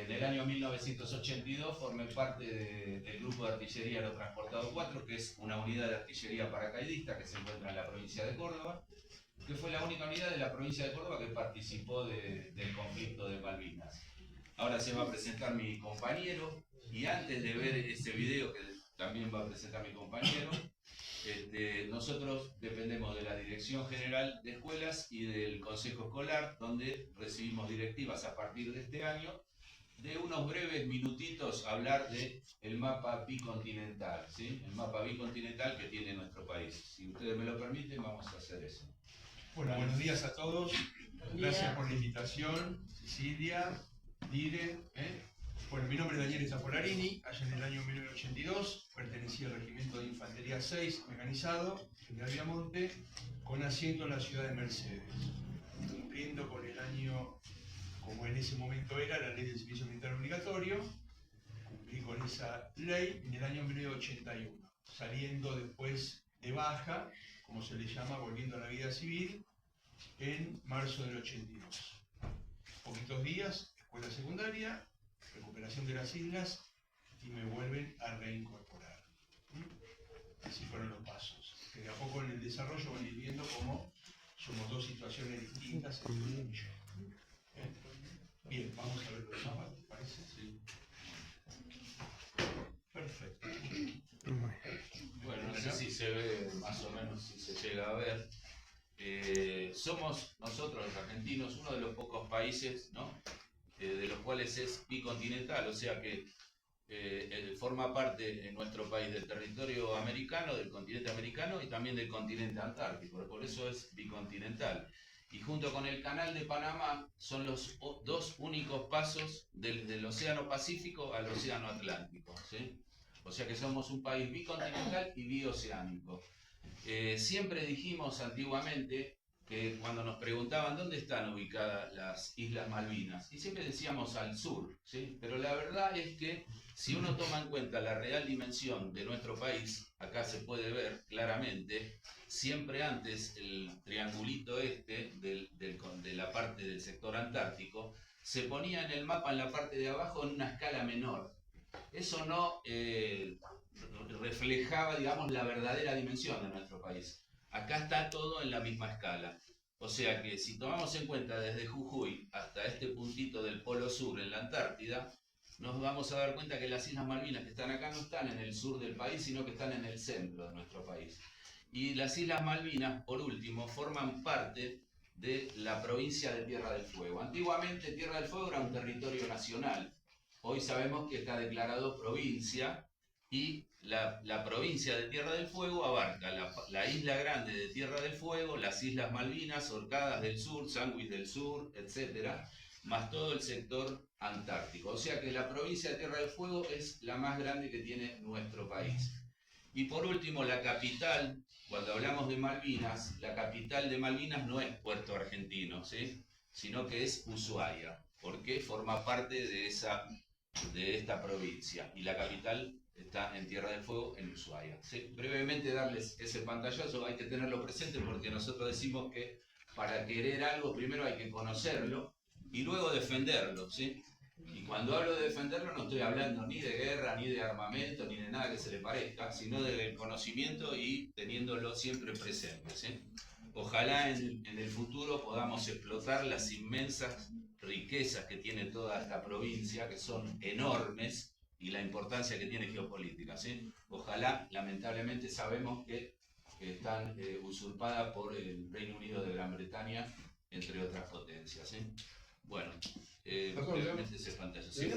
En el año 1982 formé parte del Grupo de Artillería Aerotransportado 4, que es una unidad de artillería paracaidista que se encuentra en la provincia de Córdoba, que fue la única unidad de la provincia de Córdoba que participó del conflicto de Malvinas. Ahora se va a presentar mi compañero, y antes de ver ese video que también va a presentar mi compañero, nosotros dependemos de la Dirección General de Escuelas y del Consejo Escolar, donde recibimos directivas a partir de este año de unos breves minutitos hablar del mapa bicontinental, ¿sí? El mapa bicontinental que tiene nuestro país. Si ustedes me lo permiten, vamos a hacer eso. Bueno, buenos días a todos. Gracias por la invitación, Cecilia, Dire. Bueno, mi nombre es Daniel Zapolarini. Allá en el año 1982 pertenecía al Regimiento de Infantería 6 Mecanizado, General Viamonte, con asiento en la ciudad de Mercedes, cumpliendo con el año, como en ese momento era, la ley del servicio militar obligatorio. Cumplí con esa ley en el año 1981, saliendo después de baja, como se le llama, volviendo a la vida civil, en marzo del 82. Poquitos días, escuela secundaria, recuperación de las islas, y me vuelven a reincorporar. Así fueron los pasos. Que de a poco en el desarrollo van a ir viendo cómo somos dos situaciones distintas en el hecho. Bien, vamos a ver los mapas, ¿te parece? Sí. Perfecto. Bueno, no sé si se ve más o menos, si se llega a ver. Somos nosotros los argentinos uno de los pocos países, ¿no? De los cuales es bicontinental, o sea que forma parte en nuestro país del territorio americano, del continente americano y también del continente antártico, por eso es bicontinental. Y junto con el Canal de Panamá son los dos únicos pasos del Océano Pacífico al Océano Atlántico, ¿sí? O sea que somos un país bicontinental y bioceánico. Siempre dijimos antiguamente que cuando nos preguntaban dónde están ubicadas las Islas Malvinas, y siempre decíamos al sur, ¿sí? Pero la verdad es que si uno toma en cuenta la real dimensión de nuestro país, acá se puede ver claramente, siempre antes el triangulito de la parte del sector antártico se ponía en el mapa en la parte de abajo en una escala menor. Eso no reflejaba, digamos, la verdadera dimensión de nuestro país. Acá está todo en la misma escala. O sea que si tomamos en cuenta desde Jujuy hasta este puntito del Polo Sur en la Antártida, nos vamos a dar cuenta que las Islas Malvinas que están acá no están en el sur del país, sino que están en el centro de nuestro país. Y las Islas Malvinas, por último, forman parte de la provincia de Tierra del Fuego. Antiguamente Tierra del Fuego era un territorio nacional. Hoy sabemos que está declarado provincia, y la provincia de Tierra del Fuego abarca la isla grande de Tierra del Fuego, las Islas Malvinas, Orcadas del Sur, Sandwich del Sur, etc., más todo el sector antártico. O sea que la provincia de Tierra del Fuego es la más grande que tiene nuestro país. Y por último, la capital, cuando hablamos de Malvinas, la capital de Malvinas no es Puerto Argentino, ¿sí? Sino que es Ushuaia, porque forma parte de esta provincia, y la capital está en Tierra del Fuego, en Ushuaia. Sí, brevemente darles ese pantallazo, hay que tenerlo presente porque nosotros decimos que para querer algo primero hay que conocerlo y luego defenderlo, ¿sí? Y cuando hablo de defenderlo no estoy hablando ni de guerra, ni de armamento, ni de nada que se le parezca, sino del conocimiento y teniéndolo siempre presente, ¿sí? Ojalá en el futuro podamos explotar las inmensas riquezas que tiene toda esta provincia, que son enormes, y la importancia que tiene geopolítica, ¿sí? Ojalá, lamentablemente sabemos que están usurpadas por el Reino Unido de Gran Bretaña, entre otras potencias, ¿sí? Bueno, brevemente ese pantallo. Sí,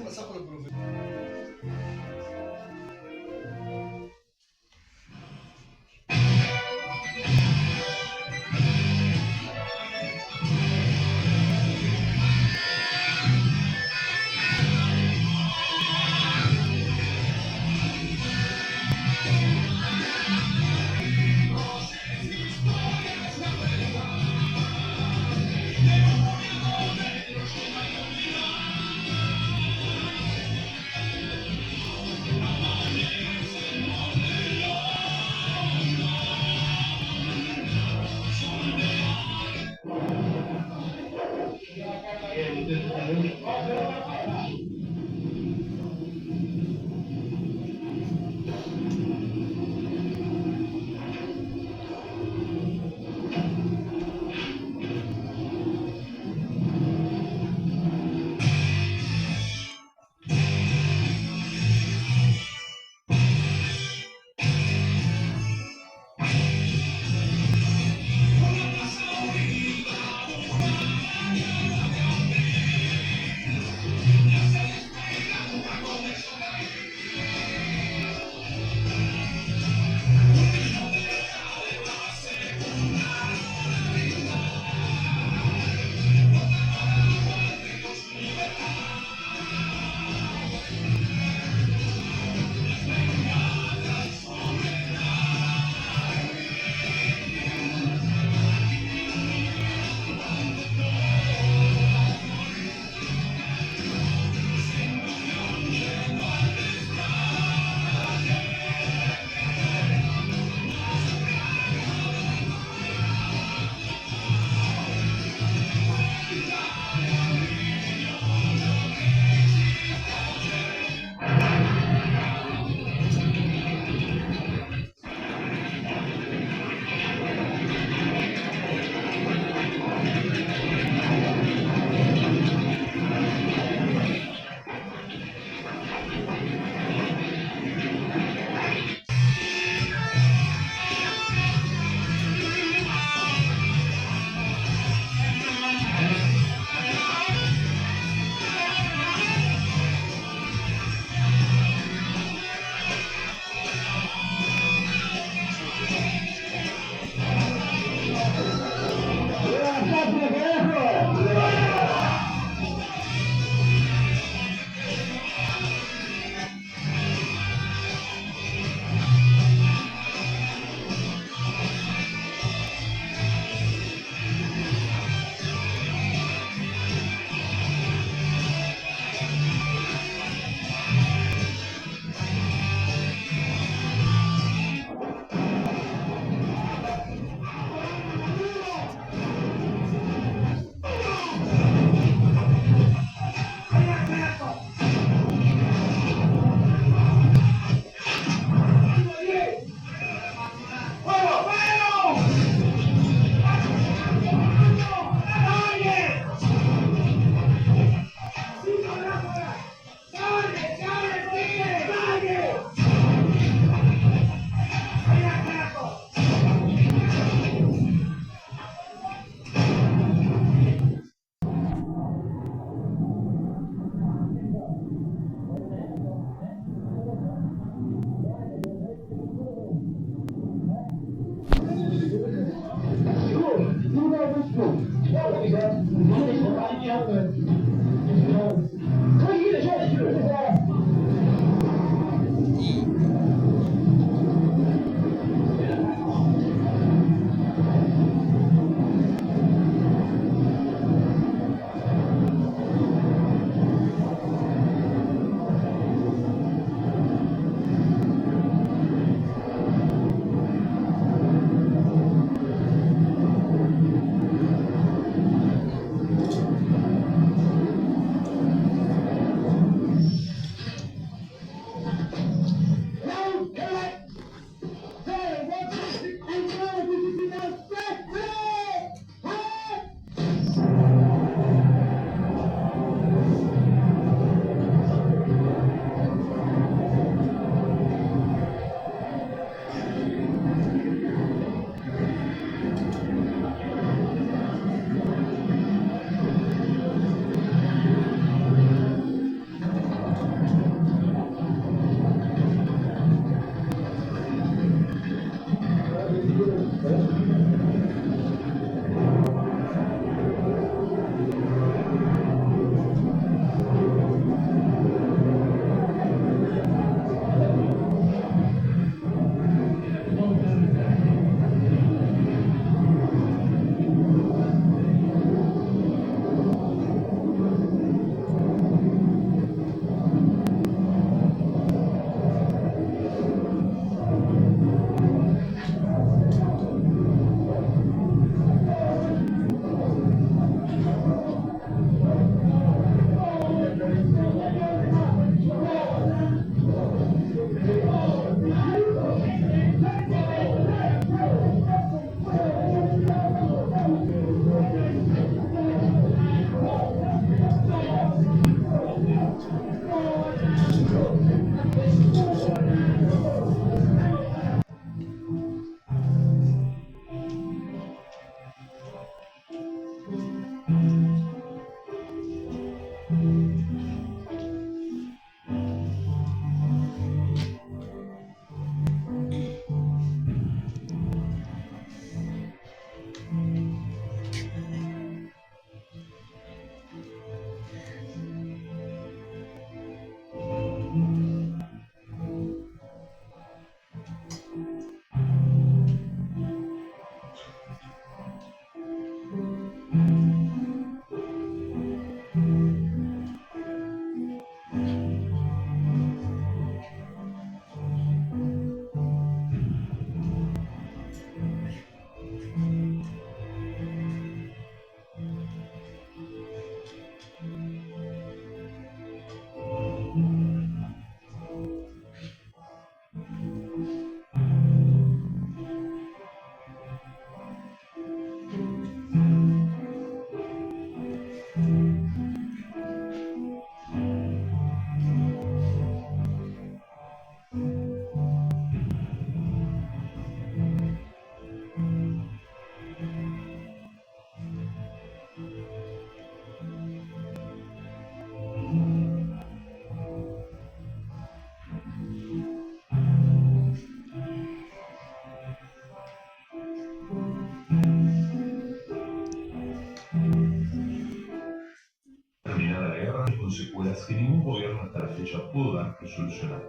Terminada la guerra, con secuelas que ningún gobierno hasta la fecha pudo dar por solucionadas.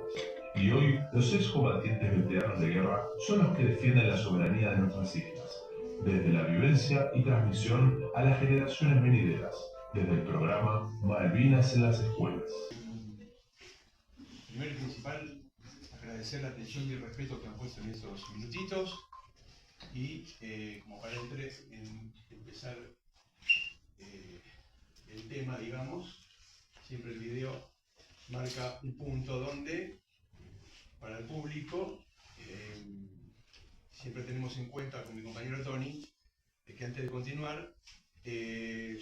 Y hoy, los excombatientes veteranos de guerra son los que defienden la soberanía de nuestras islas, desde la vivencia y transmisión a las generaciones venideras, desde el programa Malvinas en las escuelas. Primero y principal, agradecer la atención y el respeto que han puesto en estos minutitos y como para empezar el tema, digamos, siempre el video marca un punto donde, para el público, siempre tenemos en cuenta con mi compañero Tony, que antes de continuar,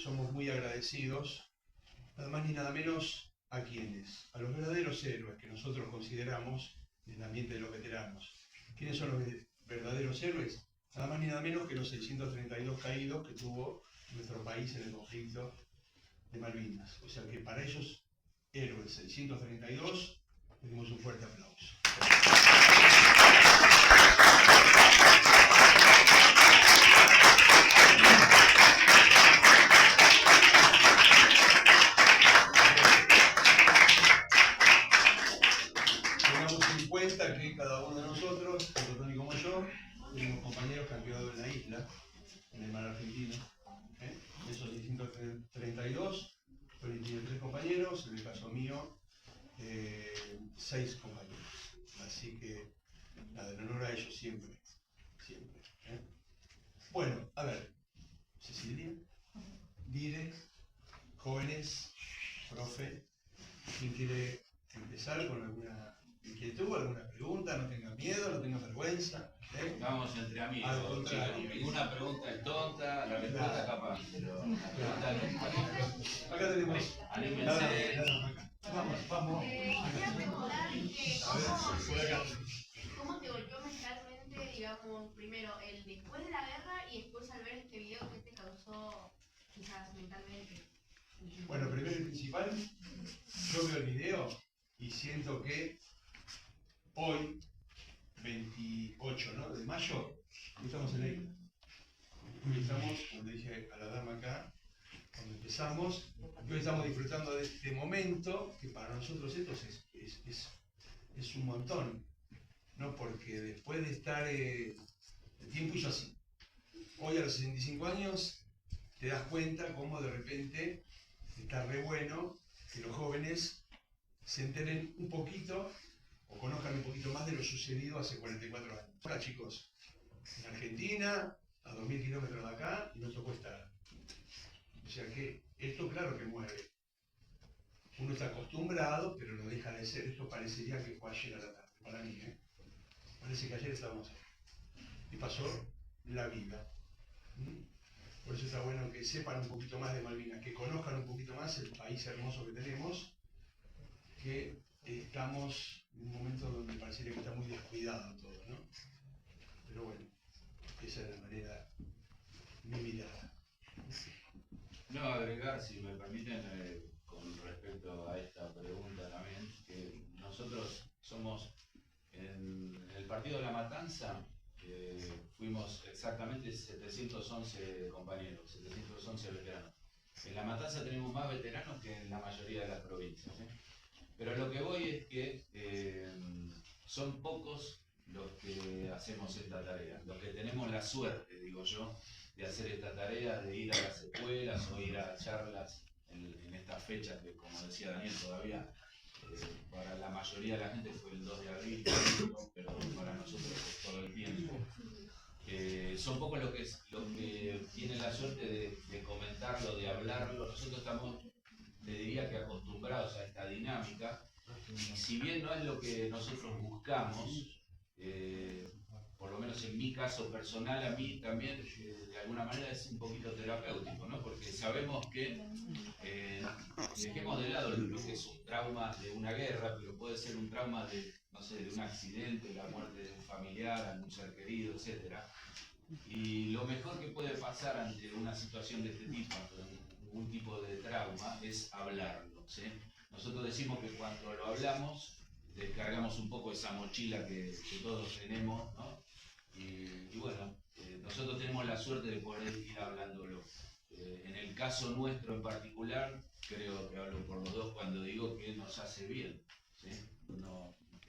somos muy agradecidos, nada más ni nada menos, ¿a quiénes? A los verdaderos héroes que nosotros consideramos en el ambiente de los veteranos. ¿Quiénes son los verdaderos héroes? Nada más ni nada menos que los 632 caídos que tuvo nuestro país en el conflicto de Malvinas. O sea que para esos héroes 632, le dimos un fuerte aplauso. 3 compañeros, en el caso mío, 6 compañeros. Así que, nada, en honor a ellos siempre, siempre. Bueno, a ver, Cecilia, Dire, jóvenes, profe, ¿quién quiere empezar con alguna inquietud, alguna pregunta? No tengan miedo, no tengan vergüenza. Estamos entre amigos, Al contrario. chicos. Ninguna pregunta es tonta, la respuesta es capaz, pero la pregunta es Acá tenemos. anímense. Vamos. Quería preguntar Por acá. cómo te golpeó mentalmente, digamos, primero el después de la guerra y después al ver este video, ¿qué te causó quizás mentalmente? Bueno, primero y principal, yo veo el video y siento que hoy, 28, ¿no?, de mayo, estamos en la isla. Hoy estamos, como le dije a la dama acá, cuando empezamos, hoy estamos disfrutando de este momento, que para nosotros esto es un montón, ¿no? Porque después de estar, el tiempo hizo así. Hoy a los 65 años te das cuenta cómo de repente está re bueno que los jóvenes se enteren un poquito o conozcan un poquito más de lo sucedido hace 44 años. Ahora, chicos, en Argentina, a 2000 kilómetros de acá, y nos tocó estar. O sea que esto, claro que mueve. Uno está acostumbrado, pero no deja de ser. Esto parecería que fue ayer a la tarde, para mí, ¿eh? Parece que ayer estábamos ahí. Y pasó la vida. Por eso está bueno que sepan un poquito más de Malvinas, que conozcan un poquito más el país hermoso que tenemos, que estamos en un momento donde pareciera que está muy descuidado todo, ¿no? Pero bueno, esa es la manera, mi mirada. No, agregar, si me permiten, con respecto a esta pregunta también, que nosotros somos, en el partido de La Matanza, fuimos exactamente 711 compañeros, 711 veteranos. En La Matanza tenemos más veteranos que en la mayoría de las provincias, ¿eh? Pero lo que voy es que son pocos los que hacemos esta tarea, los que tenemos la suerte, digo yo, de hacer esta tarea, de ir a las escuelas o ir a charlas en estas fechas que, como decía Daniel, todavía para la mayoría de la gente fue el 2 de abril, pero para nosotros es todo el tiempo. Son pocos los que tienen la suerte de comentarlo, de hablarlo. Nosotros estamos, te diría que acostumbrados a esta dinámica, y si bien no es lo que nosotros buscamos, por lo menos en mi caso personal, a mí también de alguna manera es un poquito terapéutico, ¿no? Porque sabemos que dejemos de lado lo que es un trauma de una guerra, pero puede ser un trauma de, no sé, de un accidente, la muerte de un familiar, algún ser querido, etc. Y lo mejor que puede pasar ante una situación de este tipo, ante un tipo de trauma, es hablarlo, ¿sí? Nosotros decimos que cuando lo hablamos, descargamos un poco esa mochila que todos tenemos, ¿no? Y bueno, nosotros tenemos la suerte de poder ir hablándolo. En el caso nuestro en particular, creo que hablo por los dos cuando digo que nos hace bien, ¿sí?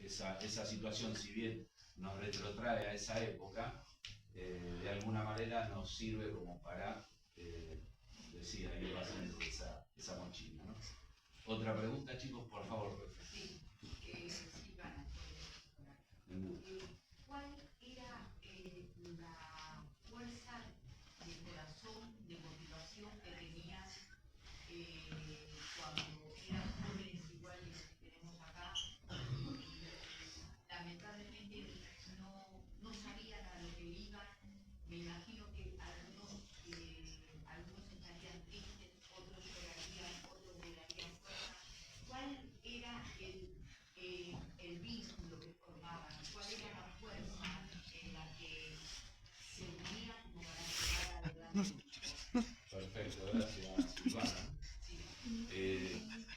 Esa situación, si bien nos retrotrae a esa época, de alguna manera nos sirve como para decir, ahí va haciendo esa mochila, ¿no? Otra pregunta, chicos, por favor. Sí, Silvana. ¿Cuál era la fuerza de corazón, de motivación que tenías cuando eras jóvenes iguales que tenemos acá? Lamentablemente no sabían a lo que iban. Me imagino que algunos estarían tristes, otros llorarían, otros le darían fuerza. ¿Cuál era el vínculo que formaban? ¿Cuál era la fuerza en la que se unían como para llegar adelante? Perfecto, gracias, Silvana.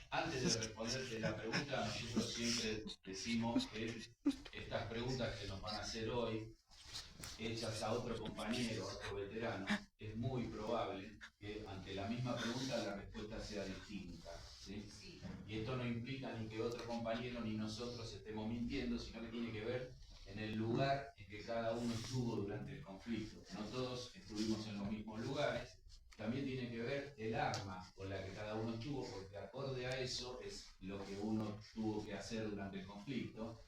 Antes de responderte la pregunta, nosotros siempre decimos que estas preguntas que nos van a hacer hoy, hechas a otro compañero, a otro veterano, es muy probable que ante la misma pregunta la respuesta sea distinta, ¿sí? Y esto no implica ni que otro compañero ni nosotros estemos mintiendo, sino que tiene que ver en el lugar en que cada uno estuvo durante el conflicto. No todos estuvimos en los mismos lugares. También tiene que ver el arma con la que cada uno estuvo, porque acorde a eso es lo que uno tuvo que hacer durante el conflicto,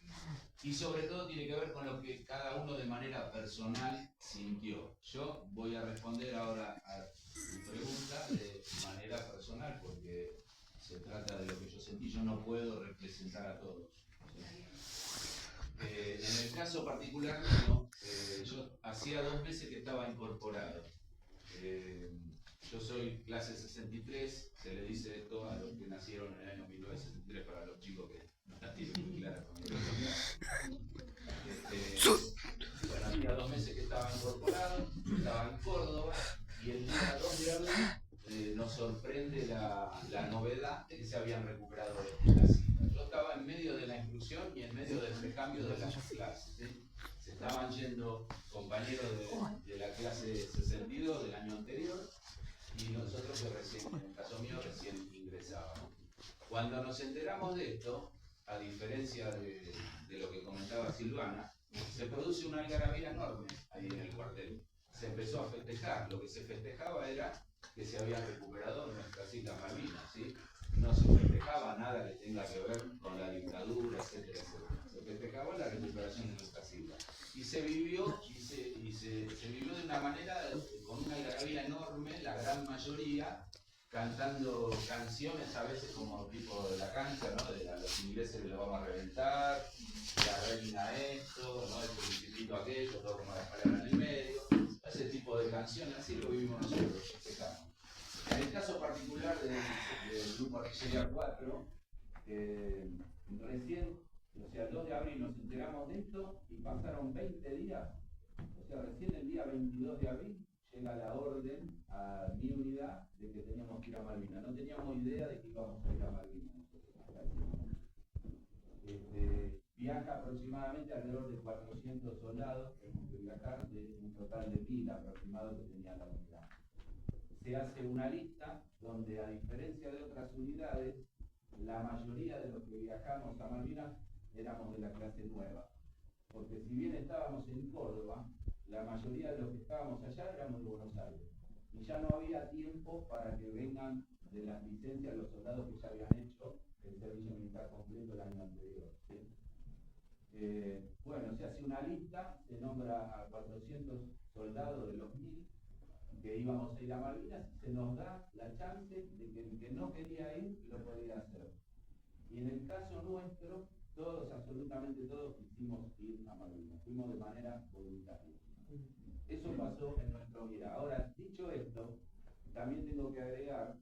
y sobre todo tiene que ver con lo que cada uno de manera personal sintió. Yo voy a responder ahora a tu pregunta de manera personal, porque se trata de lo que yo sentí, yo no puedo representar a todos. En el caso particular mío, yo hacía 2 meses que estaba incorporado. Yo soy clase 63, se le dice esto a los que nacieron en el año 1963, para los chicos que no la tienen muy clara con bueno, hacía 2 meses que estaba incorporado, estaba en Córdoba, y el día 2 de abril nos sorprende la novedad de que se habían recuperado las citas. Yo estaba en medio de la instrucción y en medio del recambio de las clases. Se estaban yendo compañeros de la clase 62 del año anterior, y nosotros que recién, en el caso mío, recién ingresábamos. Cuando nos enteramos de esto, a diferencia de lo que comentaba Silvana, se produce una algarabía enorme ahí en el cuartel. Se empezó a festejar. Lo que se festejaba era que se habían recuperado nuestras Islas Malvinas, ¿sí? No se festejaba nada que tenga que ver con la dictadura, etcétera, etcétera. Se festejaba la recuperación de nuestras islas. Y se vivió, se vivió de una manera, con una algarabía enorme, la gran mayoría, cantando canciones a veces como tipo de la cancha, ¿no? De a los ingleses los vamos a reventar, la reina esto, ¿no? El principito aquello, todo como las palabras en el medio, ese tipo de canciones, así lo vivimos nosotros, festejamos. En el caso particular del grupo Artillería 4, recién, o sea, el 2 de abril nos enteramos de esto y pasaron 20 días, o sea, recién el día 22 de abril llega la orden a mi unidad de que teníamos que ir a Malvinas. No teníamos idea de que íbamos a ir a Malvinas. Viaja aproximadamente alrededor de 400 soldados, tenemos que viajar de un total de 1000 aproximados que tenía la unidad. Se hace una lista donde, a diferencia de otras unidades, la mayoría de los que viajamos a Malvinas éramos de la clase nueva. Porque si bien estábamos en Córdoba, la mayoría de los que estábamos allá éramos de Buenos Aires. Y ya no había tiempo para que vengan de las licencias los soldados que ya habían hecho el servicio militar completo el año anterior, ¿sí? Bueno, se hace una lista, se nombra a 400 soldados de los 1000 que íbamos a ir a Malvinas, y se nos da la chance de que el que no quería ir lo podía hacer. Y en el caso nuestro, todos, absolutamente todos, quisimos ir a Malvinas, fuimos de manera voluntaria. Eso pasó en nuestro vida. Ahora, dicho esto, también tengo que agregar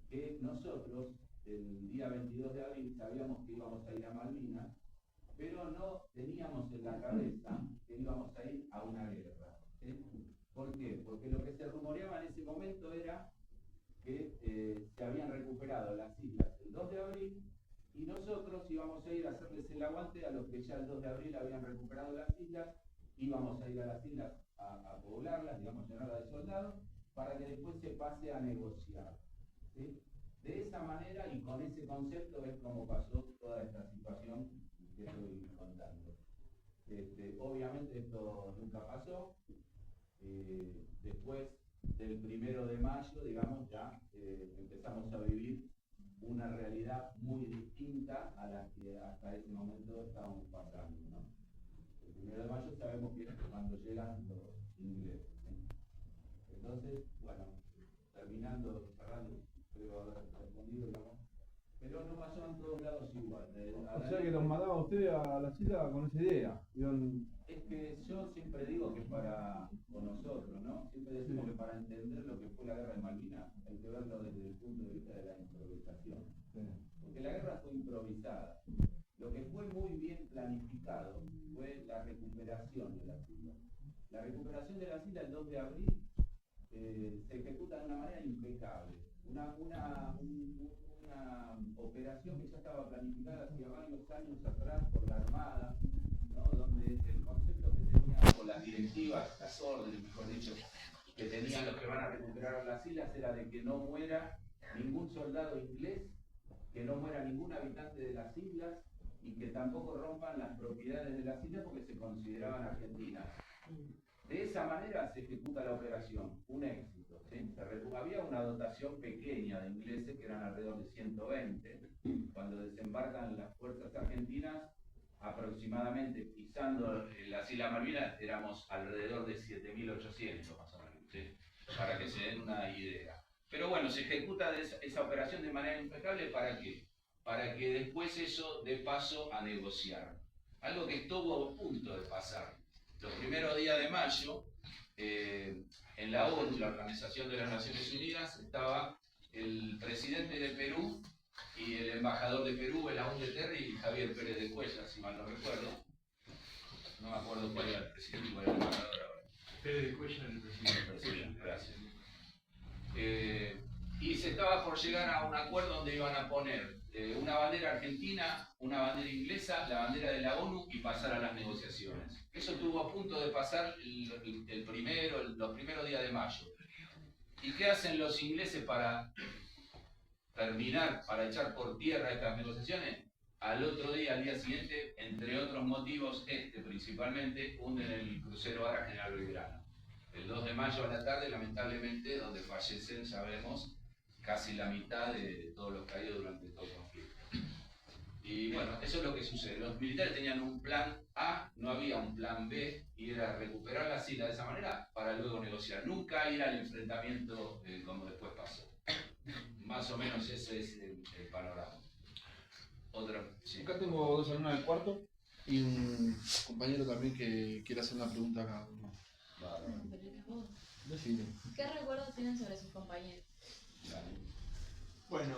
que nosotros, el día 22 de abril, sabíamos que íbamos a ir a Malvinas, pero no teníamos en la cabeza que íbamos a ir a una guerra, ¿sí? ¿Por qué? Porque lo que se rumoreaba en ese momento era que se habían recuperado las islas el 2 de abril, y nosotros íbamos a ir a hacerles el aguante a los que ya el 2 de abril habían recuperado las islas, íbamos a ir a las islas a poblarlas, digamos, llenarlas de soldados, para que después se pase a negociar, ¿sí? De esa manera y con ese concepto es como pasó toda esta situación que estoy contando. Obviamente esto nunca pasó. Después del 1 de mayo, digamos, ya empezamos a vivir una realidad muy distinta a la que hasta ese momento estábamos pasando, ¿no? El 1 de mayo sabemos que es cuando llegan los ingleses, ¿sí? Entonces, bueno, terminando, cerrando, creo haber respondido, digamos, pero no pasó en todos lados igual. O sea que los mandaba usted a la isla con esa idea. Es que yo siempre digo que con nosotros, ¿no? Siempre decimos que para entender lo que fue la guerra de Malvinas hay que verlo desde el punto de vista de la improvisación. Sí. Porque la guerra fue improvisada. Lo que fue muy bien planificado fue la recuperación de las islas. La recuperación de las islas el 2 de abril se ejecuta de una manera impecable. Una operación que ya estaba planificada hacía varios años atrás por la Armada, ¿no? Donde el concepto que tenía, o las directivas, las órdenes, mejor dicho, que tenían los que van a recuperar las islas era de que no muera ningún soldado inglés, que no muera ningún habitante de las islas y que tampoco rompan las propiedades de las islas porque se consideraban argentinas. De esa manera se ejecuta la operación, un éxito, ¿sí? Había una dotación pequeña de ingleses que eran alrededor de 120. Cuando desembarcan las fuerzas argentinas, aproximadamente pisando las Islas Malvinas, éramos alrededor de 7.800 más o menos, ¿sí? Para que se den una idea. Pero bueno, se ejecuta esa operación de manera impecable, ¿para qué? Para que después eso dé paso a negociar. Algo que estuvo a punto de pasar. Los primeros días de mayo, en la ONU, la Organización de las Naciones Unidas, estaba el presidente de Perú y el embajador de Perú, Belaúnde Terry y Javier Pérez de Cuellar, si mal no recuerdo. No me acuerdo cuál era el presidente y cuál era el embajador ahora. Pérez de Cuellar, el presidente. Gracias. Y se estaba por llegar a un acuerdo donde iban a poner una bandera argentina, una bandera inglesa, la bandera de la ONU y pasar a las negociaciones. Eso estuvo a punto de pasar los primeros días de mayo. ¿Y qué hacen los ingleses para terminar, para echar por tierra estas negociaciones? Al otro día, al día siguiente, entre otros motivos, principalmente, hunden el crucero Ara General Belgrano. El 2 de mayo a la tarde, lamentablemente, donde fallecen, sabemos, casi la mitad de todos los caídos durante todo el conflicto. Y bueno, eso es lo que sucede. Los militares tenían un plan A, no había un plan B, y era recuperar las islas de esa manera para luego negociar. Nunca ir al enfrentamiento como después pasó. Más o menos ese es el panorama. Sí. Acá tengo dos alumnos del cuarto y un compañero también que quiere hacer una pregunta a cada uno. Decime. ¿Qué recuerdos tienen sobre sus compañeros? Bueno,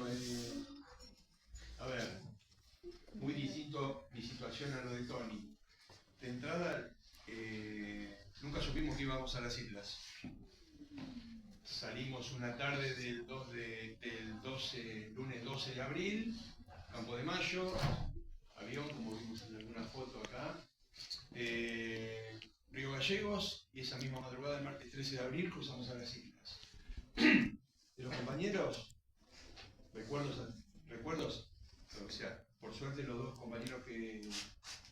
a ver, muy distinto mi situación a lo de Tony. De entrada, nunca supimos que íbamos a las islas. Salimos una tarde del lunes 12 de abril, Campo de Mayo, avión, como vimos en alguna foto acá, Río Gallegos, y esa misma madrugada del martes 13 de abril cruzamos a las islas. De los compañeros, recuerdos, o sea, por suerte los dos compañeros que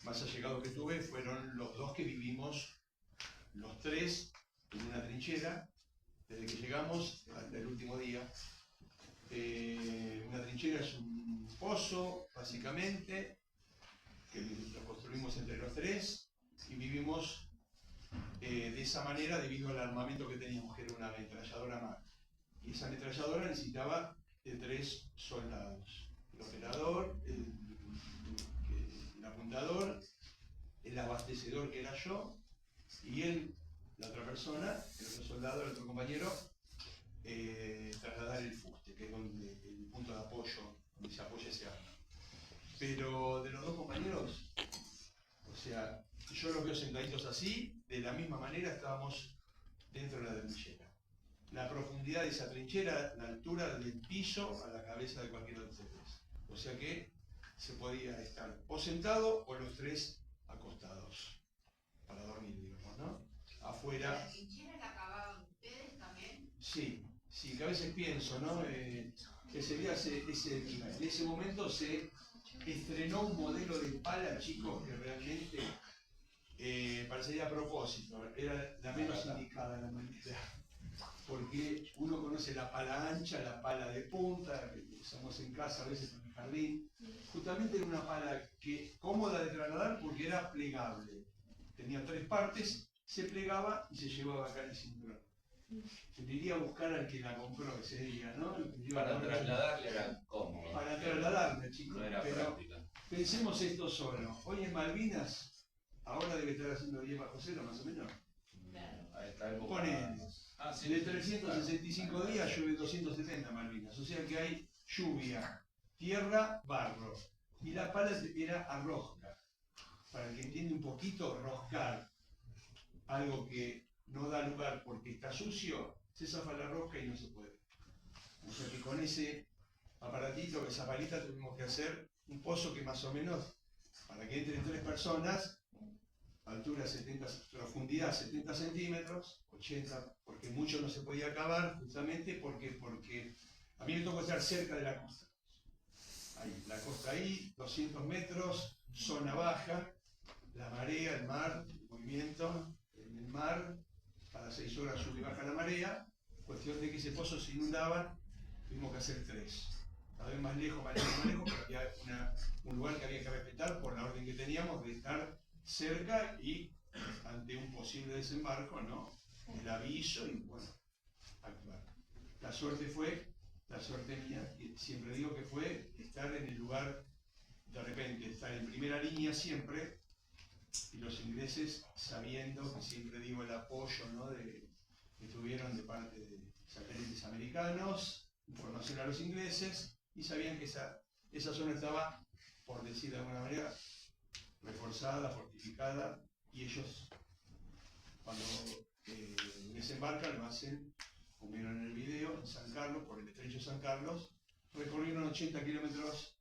más allegados que tuve fueron los dos que vivimos, los tres, en una trinchera, desde que llegamos hasta el último día. Una trinchera es un pozo, básicamente, que lo construimos entre los tres y vivimos de esa manera debido al armamento que teníamos, que era una ametralladora MAC. Y esa ametralladora necesitaba de 3 soldados: el operador, el apuntador, el abastecedor, que era yo, y la otra persona, el otro soldado, el otro compañero, trasladar el fuste, que es el punto de apoyo, donde se apoya ese arma. Pero de los dos compañeros, o sea, yo los veo sentaditos así, de la misma manera estábamos dentro de la trinchera. La profundidad de esa trinchera, la altura del piso a la cabeza de cualquiera de ustedes. O sea que se podía estar o sentado o los tres acostados, para dormir, digamos, ¿no? Afuera. ¿La trinchera la cavaban ustedes también? Sí, que a veces pienso, ¿no? En ese momento se estrenó un modelo de pala, chicos, que realmente parecería a propósito, era la menos indicada la manera, porque uno conoce la pala ancha, la pala de punta, que usamos en casa a veces en el jardín. Justamente era una pala cómoda de trasladar porque era plegable, tenía 3 partes, se plegaba y se llevaba acá en el cinturón. Se iría a buscar al que la compró ese día, ¿no? Para trasladarle era cómodo. Para trasladarle, chicos. No era práctica. Pensemos esto solo. Hoy en Malvinas, ahora debe estar haciendo 10 bajo cero más o menos. A esta época. Ponen, de 365 días llueve 270 en Malvinas. O sea que hay lluvia, tierra, barro. Y la pala era a rosca. Para el que entiende un poquito, roscar. Algo que no da lugar porque está sucio, se zafa la rosca y no se puede. O sea que con ese aparatito, esa palita, tuvimos que hacer un pozo que más o menos, para que entren 3 personas, altura 70, profundidad 70 centímetros, 80, porque mucho no se podía cavar, justamente porque a mí me tocó estar cerca de la costa. Ahí, la costa ahí, 200 metros, zona baja, la marea, el mar, el movimiento en el mar, las 6 horas sube y baja la marea, cuestión de que ese pozo se inundaban, tuvimos que hacer 3. Cada vez más lejos, pero había un lugar que había que respetar por la orden que teníamos de estar cerca y ante un posible desembarco, ¿no? El aviso y bueno, actuar. La suerte mía, y siempre digo que fue estar en el lugar, de repente, estar en primera línea siempre, y los ingleses sabiendo que siempre digo el apoyo, ¿no? Que tuvieron de parte de satélites americanos, información a los ingleses, y sabían que esa zona estaba, por decir de alguna manera, reforzada, fortificada, y ellos cuando desembarcan lo hacen, como vieron en el video, en San Carlos, por el estrecho San Carlos, recorrieron 80 kilómetros,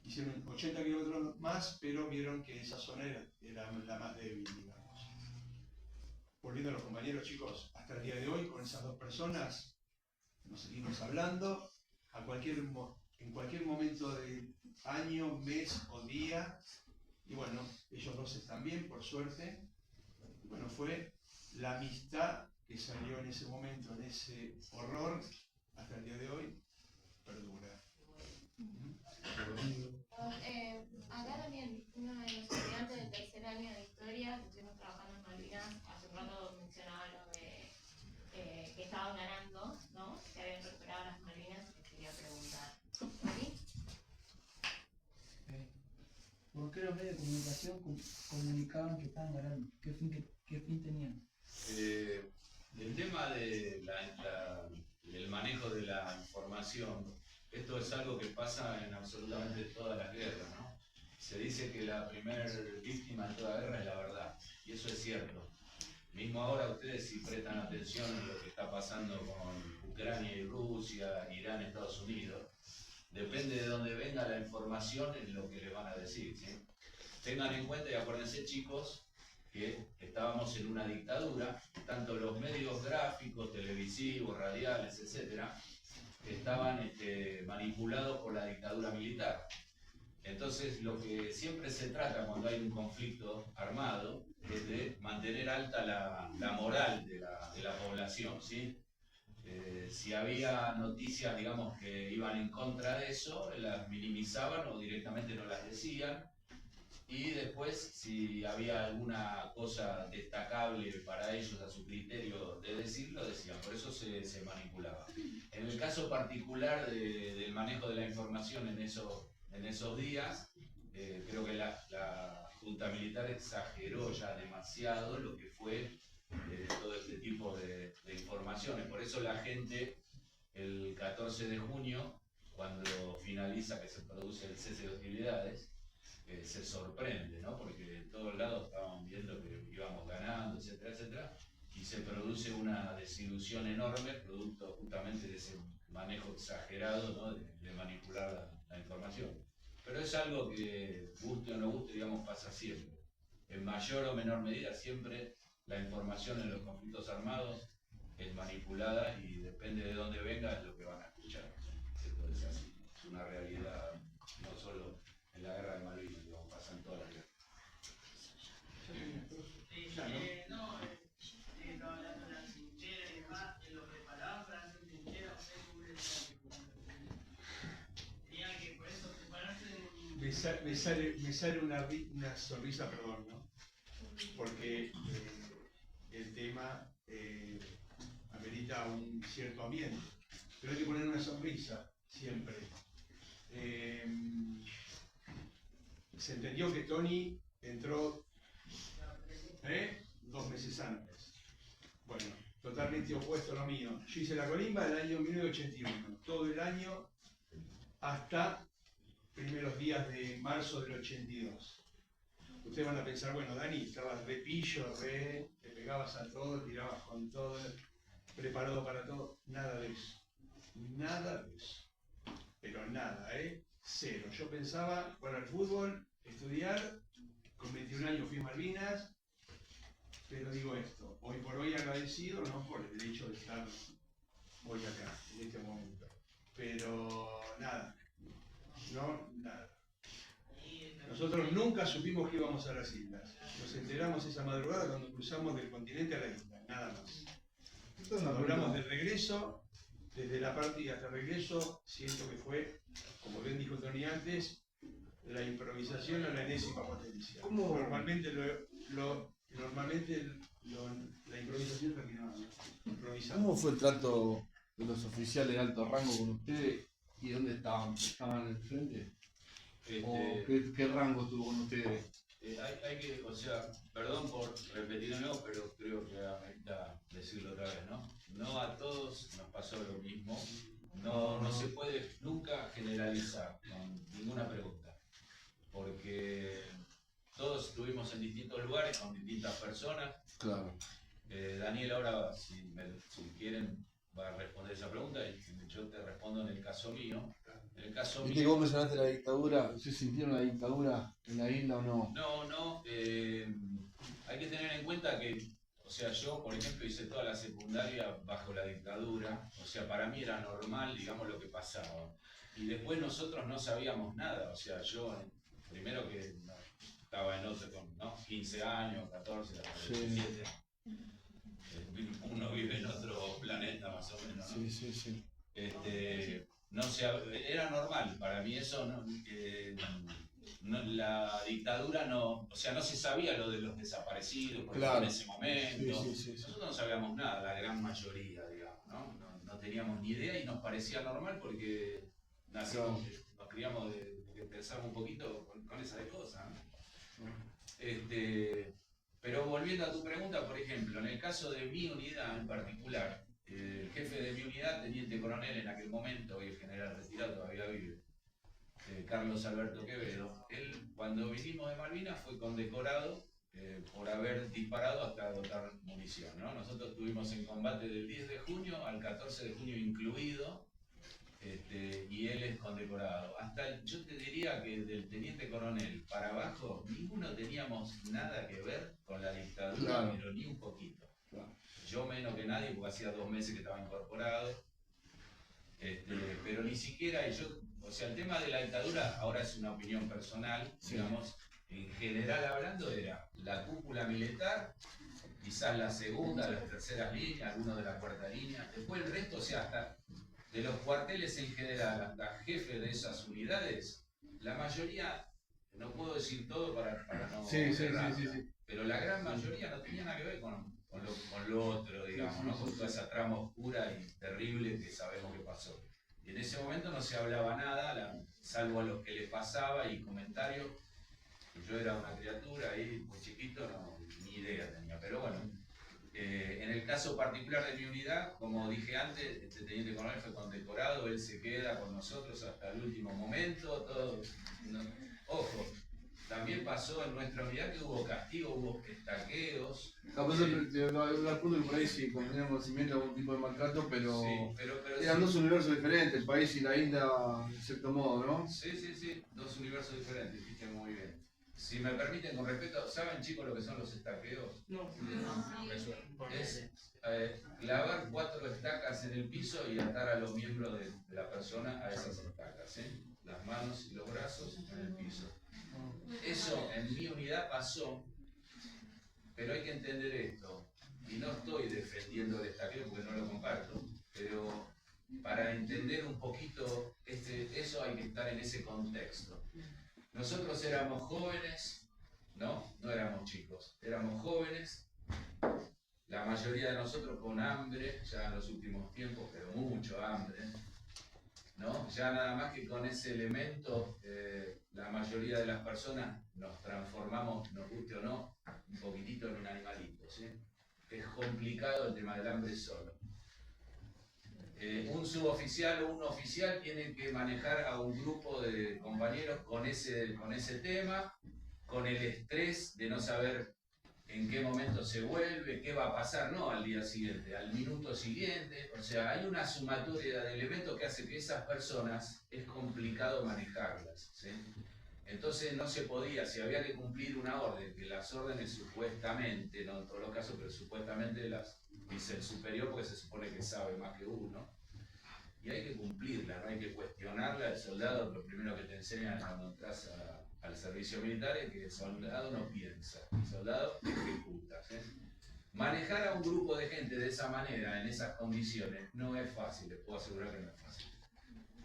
hicieron 80 kilómetros más, pero vieron que esa zona era la más débil, digamos. Volviendo a los compañeros, chicos, hasta el día de hoy, con esas 2 personas, nos seguimos hablando, en cualquier momento del año, mes o día, y bueno, ellos 2 están bien, por suerte. Y bueno, fue la amistad que salió en ese momento, en ese horror, hasta el día de hoy, perdura. Acá también, uno de los estudiantes del tercer año de historia, que estuvimos trabajando en Malvinas, hace un rato mencionaba lo de que estaban ganando, ¿no? Se habían recuperado las Malvinas, y quería preguntar. ¿Sí? ¿Por qué los medios de comunicación comunicaban que estaban ganando? ¿Qué fin tenían? El tema de del manejo de la información, esto es algo que pasa en absolutamente todas las guerras, ¿no? Se dice que la primera víctima de toda guerra es la verdad, y eso es cierto. Mismo ahora ustedes, si prestan atención a lo que está pasando con Ucrania y Rusia, Irán, Estados Unidos, depende de dónde venga la información es lo que les van a decir, ¿sí? Tengan en cuenta y acuérdense, chicos, que estábamos en una dictadura, tanto los medios gráficos, televisivos, radiales, etcétera, estaban manipulados por la dictadura militar. Entonces, lo que siempre se trata cuando hay un conflicto armado es de mantener alta la moral de la población, ¿sí? Si había noticias, digamos, que iban en contra de eso, las minimizaban o directamente no las decían. Y después, si había alguna cosa destacable para ellos a su criterio de decirlo, decían. Por eso se manipulaba. En el caso particular del manejo de la información en esos días, creo que la Junta Militar exageró ya demasiado lo que fue todo este tipo de informaciones. Por eso la gente, el 14 de junio, cuando finaliza que se produce el cese de hostilidades, se sorprende, ¿no? Porque en todos lados estaban viendo que íbamos ganando, etcétera, etcétera, y se produce una desilusión enorme, producto justamente de ese manejo exagerado, ¿no? de manipular la información. Pero es algo que, guste o no guste, digamos, pasa siempre. En mayor o menor medida, siempre la información en los conflictos armados es manipulada y depende de dónde venga es lo que van a escuchar. Esto es así, es una realidad, no solo en la guerra de Malvinas, digamos, pasa en todas las guerras. Estaba hablando de la trinchera y demás, de lo preparaban para hacer trinchera, ustedes tenían que por eso prepararse Me sale una sonrisa, perdón, ¿no? Porque el tema amerita un cierto ambiente, pero hay que poner una sonrisa siempre. Se entendió que Tony entró 2 meses antes. Bueno, totalmente opuesto a lo mío. Yo hice la colimba del año 1981, todo el año hasta primeros días de marzo del 82. Ustedes van a pensar, bueno, Dani, estabas re pillo, te pegabas a todo, tirabas con todo, preparado para todo. Nada de eso. Nada de eso. Pero nada, cero. Yo pensaba, bueno, el fútbol, estudiar, con 21 años fui a Malvinas, pero digo esto, hoy por hoy agradecido, no por el hecho de estar hoy acá, en este momento. Pero nada, no, nada. Nosotros nunca supimos que íbamos a las islas. Nos enteramos esa madrugada cuando cruzamos del continente a la isla, nada más. Cuando hablamos del regreso, desde la partida hasta el regreso, siento que fue, como bien dijo Tony antes, la improvisación o la enésima potencia. Normalmente la improvisación terminaba improvisando. ¿Cómo fue el trato de los oficiales de alto rango con ustedes y dónde estaban? ¿Estaban en el frente? ¿O qué rango tuvo con ustedes? Hay que, o sea, perdón por repetirlo, pero creo que amerita decirlo otra vez, ¿no? No a todos nos pasó lo mismo. No se puede nunca generalizar con ninguna pregunta, porque todos estuvimos en distintos lugares con distintas personas. Claro. Daniel ahora, si quieren, va a responder esa pregunta y yo te respondo en el caso mío. En el caso ¿Viste que vos mencionaste la dictadura? ¿Ustedes sintieron la dictadura en la isla o no? No, hay que tener en cuenta que, o sea, yo, por ejemplo, hice toda la secundaria bajo la dictadura, o sea, para mí era normal, digamos, lo que pasaba. Y después nosotros no sabíamos nada, o sea, yo, primero que estaba en otro, ¿no? 15 años, 14, 17. Uno vive en otro planeta más o menos, ¿no? Sí. No sé, era normal, para mí eso, la dictadura no, o sea, no se sabía lo de los desaparecidos, por ejemplo, en ese momento. Nosotros no sabíamos nada, la gran mayoría, digamos, ¿no? No teníamos ni idea y nos parecía normal porque nacimos, nos criamos de que pensamos un poquito con esas cosas, ¿no? Pero volviendo a tu pregunta, por ejemplo, en el caso de mi unidad en particular, el jefe de mi unidad, teniente coronel en aquel momento, y el general retirado todavía vive, Carlos Alberto Quevedo, él cuando vinimos de Malvinas fue condecorado por haber disparado hasta agotar munición, ¿no? Nosotros estuvimos en combate del 10 de junio al 14 de junio incluido, y él es condecorado. Yo te diría que del teniente coronel para abajo, ninguno teníamos nada que ver con la dictadura, pero ni un poquito. Yo menos que nadie, porque hacía 2 meses que estaba incorporado, pero ni siquiera o sea, el tema de la dictadura ahora es una opinión personal, digamos, en general hablando era la cúpula militar, quizás la segunda, las terceras líneas, algunos de la cuarta línea, después el resto, o sea, hasta de los cuarteles en general, hasta jefe de esas unidades, la mayoría, no puedo decir todo para no cerrar, pero la gran mayoría no tenía nada que ver con lo otro, digamos, ¿no? Con toda esa trama oscura y terrible que sabemos que pasó. Y en ese momento no se hablaba nada, salvo a los que les pasaba y comentarios. Yo era una criatura ahí, muy chiquito, ni idea tenía. Pero bueno, en el caso particular de mi unidad, como dije antes, este teniente coronel fue condecorado, él se queda con nosotros hasta el último momento. Ojo, también pasó en nuestra unidad que hubo castigo, hubo estaqueos. Capaz al punto que por ahí sí tenían conocimiento de algún tipo de maltrato, pero eran dos universos diferentes, el país y la isla, en cierto modo, ¿no? Sí, dos universos diferentes, dijiste muy bien. Si me permiten, con respeto, ¿saben, chicos, lo que son los estaqueos? No. Es clavar 4 estacas en el piso y atar a los miembros de la persona a esas estacas, las manos y los brazos en el piso. Eso en mi unidad pasó, pero hay que entender esto, y no estoy defendiendo el estaqueo porque no lo comparto, pero para entender un poquito eso hay que estar en ese contexto. Nosotros éramos jóvenes, no éramos chicos, éramos jóvenes, la mayoría de nosotros con hambre, ya en los últimos tiempos, pero mucho hambre, ¿no? Ya nada más que con ese elemento, la mayoría de las personas nos transformamos, nos guste o no, un poquitito en un animalito, ¿sí? Es complicado el tema del hambre solo. Un suboficial o un oficial tiene que manejar a un grupo de compañeros con ese tema, con el estrés de no saber en qué momento se vuelve, qué va a pasar, no al día siguiente, al minuto siguiente. O sea, hay una sumatoria de elementos que hace que esas personas es complicado manejarlas, ¿sí? Entonces no se podía, si había que cumplir una orden, que las órdenes supuestamente, no en todos los casos, pero supuestamente las dice el superior porque se supone que sabe más que uno. y hay que cumplirla, no hay que cuestionarla. El soldado, lo primero que te enseñan cuando entras al servicio militar es que el soldado no piensa, el soldado ejecuta. Manejar a un grupo de gente de esa manera, en esas condiciones, no es fácil, les puedo asegurar que no es fácil.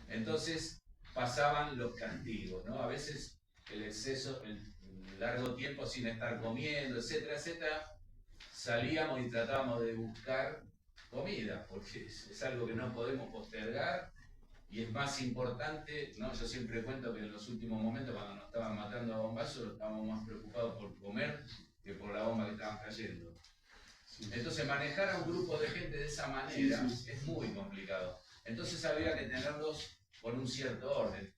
Entonces pasaban los castigos, ¿no? A veces el exceso, el largo tiempo sin estar comiendo, etcétera, etcétera, salíamos y tratábamos de buscar comida, porque es algo que no podemos postergar y es más importante, ¿no? Yo siempre cuento que en los últimos momentos, cuando nos estaban matando a bombazos, estábamos más preocupados por comer que por la bomba que estaban cayendo. Entonces manejar a un grupo de gente de esa manera es muy complicado. Entonces había que tenerlos con un cierto orden.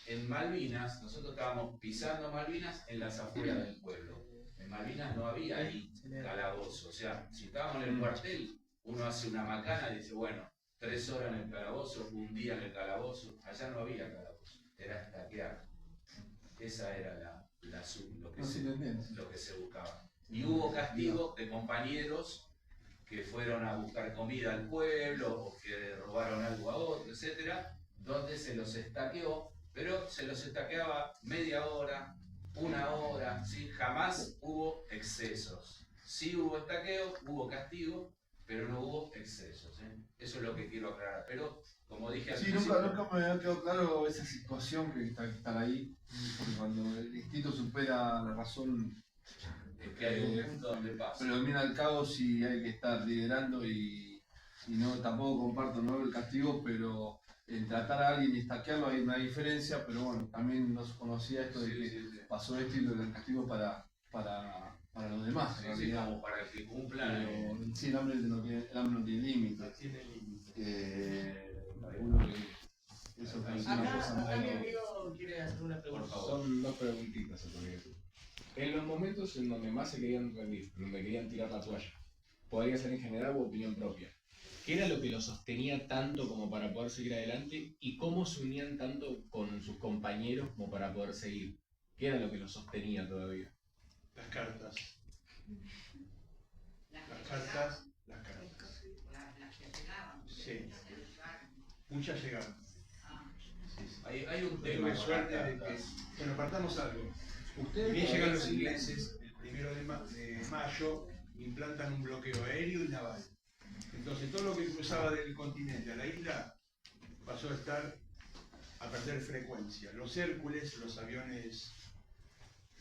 En Malvinas, nosotros estábamos pisando Malvinas en las afueras del pueblo. En Malvinas no había ahí calabozo. O sea, si estábamos en el cuartel, uno hace una macana y dice, bueno, 3 horas en el calabozo, un día en el calabozo. Allá no había calabozo, era estaquear. Esa era lo que se buscaba. Y hubo castigo de compañeros que fueron a buscar comida al pueblo o que robaron algo a otro, etcétera, donde se los estaqueó, pero se los estaqueaba media hora, 1 hora, ¿sí? Jamás hubo excesos. Sí hubo estaqueo, hubo castigo, pero no hubo excesos. Eso es lo que quiero aclarar. Pero, como dije al principio, nunca me había quedado claro esa situación que está ahí, porque cuando el instinto supera la razón, es que hay un punto donde pasa. predomina el caos y hay que estar liderando y no, tampoco comparto el castigo, pero en tratar a alguien y estaquearlo hay una diferencia, pero bueno, también nos conocía esto de que pasó esto y lo del castigo para los demás. Sí, como para que cumplan. Pero, sí, el hambre no tiene límite. No tiene límite. Eso es Acá, una cosa acá mi muy... amigo quiere hacer una pregunta. Por favor. Son 2 preguntitas a tu amigo. En los momentos en donde más se querían rendir, donde querían tirar la toalla, podría ser en general o opinión propia. ¿Qué era lo que los sostenía tanto como para poder seguir adelante y cómo se unían tanto con sus compañeros como para poder seguir? ¿Qué era lo que los sostenía todavía? Las cartas. Las Las que cartas. las que llegaban. Sí. Muchas llegaron. Hay un Tuve tema. suerte de que... Bueno, partamos algo. Ustedes Bien llegan los todavía ingleses, el 1 de mayo, implantan un bloqueo aéreo y naval. Entonces todo lo que cruzaba del continente a la isla pasó a perder frecuencia. Los Hércules, los aviones